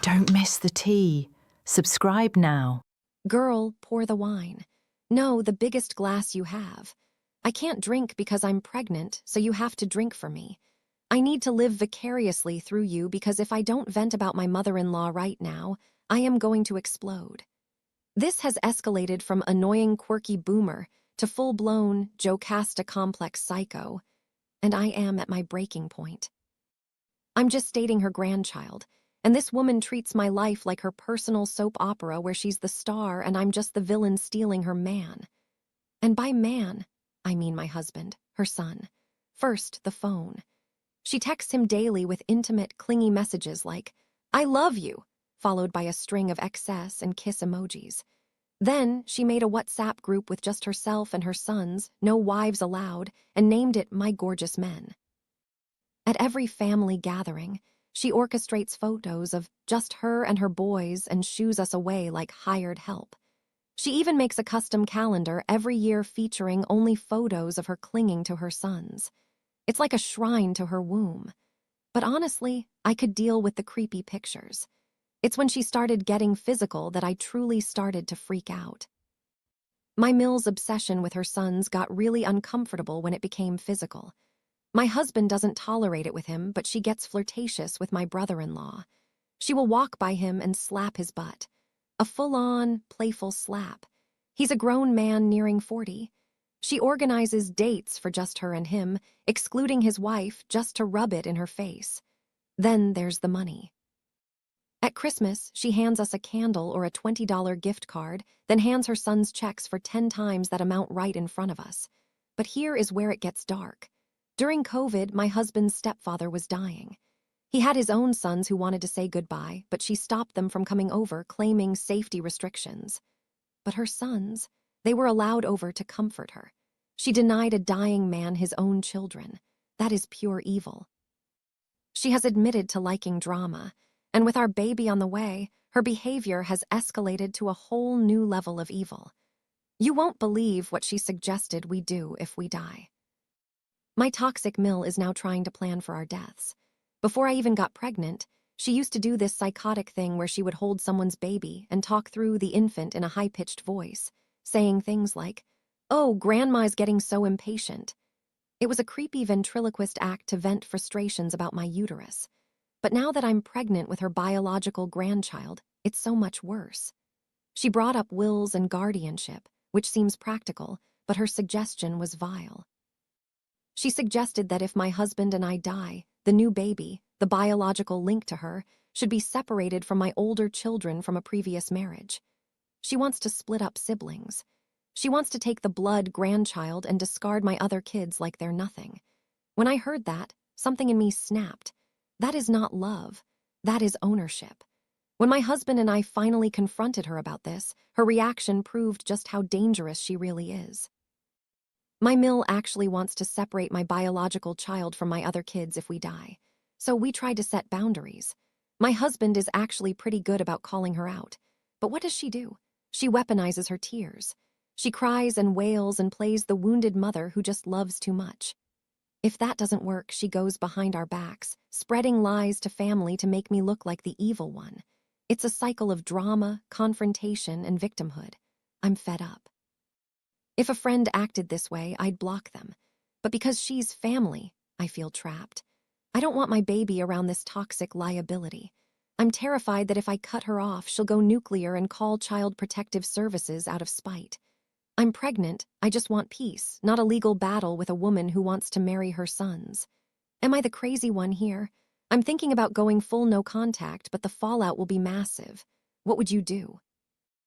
Don't miss the tea. Subscribe now. Girl, pour the wine. No, the biggest glass you have. I can't drink because I'm pregnant, so you have to drink for me. I need to live vicariously through you because if I don't vent about my mother-in-law right now, I am going to explode. This has escalated from annoying, quirky boomer to full-blown, Jocasta complex psycho, and I am at my breaking point. I'm just dating her grandchild, and this woman treats my life like her personal soap opera where she's the star and I'm just the villain stealing her man. And by man, I mean my husband, her son. First, the phone. She texts him daily with intimate, clingy messages like, "I love you," followed by a string of excess and kiss emojis. Then, she made a WhatsApp group with just herself and her sons, no wives allowed, and named it My Gorgeous Men. At every family gathering, she orchestrates photos of just her and her boys and shoos us away like hired help. She even makes a custom calendar every year featuring only photos of her clinging to her sons. It's like a shrine to her womb. But honestly, I could deal with the creepy pictures. It's when she started getting physical that I truly started to freak out. My Mill's obsession with her sons got really uncomfortable when it became physical. My husband doesn't tolerate it with him, but she gets flirtatious with my brother-in-law. She will walk by him and slap his butt. A full-on, playful slap. He's a grown man nearing 40. She organizes dates for just her and him, excluding his wife just to rub it in her face. Then there's the money. At Christmas, she hands us a candle or a $20 gift card, then hands her son's checks for 10 times that amount right in front of us. But here is where it gets dark. During COVID, my husband's stepfather was dying. He had his own sons who wanted to say goodbye, but she stopped them from coming over, claiming safety restrictions. But her sons, they were allowed over to comfort her. She denied a dying man his own children. That is pure evil. She has admitted to liking drama, and with our baby on the way, her behavior has escalated to a whole new level of evil. You won't believe what she suggested we do if we die. My toxic Mill is now trying to plan for our deaths. Before I even got pregnant, she used to do this psychotic thing where she would hold someone's baby and talk through the infant in a high-pitched voice, saying things like, "Oh, grandma's getting so impatient." It was a creepy ventriloquist act to vent frustrations about my uterus. But now that I'm pregnant with her biological grandchild, it's so much worse. She brought up wills and guardianship, which seems practical, but her suggestion was vile. She suggested that if my husband and I die, the new baby, the biological link to her, should be separated from my older children from a previous marriage. She wants to split up siblings. She wants to take the blood grandchild and discard my other kids like they're nothing. When I heard that, something in me snapped. That is not love. That is ownership. When my husband and I finally confronted her about this, her reaction proved just how dangerous she really is. My Mill actually wants to separate my biological child from my other kids if we die. So we tried to set boundaries. My husband is actually pretty good about calling her out. But what does she do? She weaponizes her tears. She cries and wails and plays the wounded mother who just loves too much. If that doesn't work, she goes behind our backs, spreading lies to family to make me look like the evil one. It's a cycle of drama, confrontation, and victimhood. I'm fed up. If a friend acted this way, I'd block them. But because she's family, I feel trapped. I don't want my baby around this toxic liability. I'm terrified that if I cut her off, she'll go nuclear and call Child Protective Services out of spite. I'm pregnant, I just want peace, not a legal battle with a woman who wants to marry her sons. Am I the crazy one here? I'm thinking about going full no contact, but the fallout will be massive. What would you do?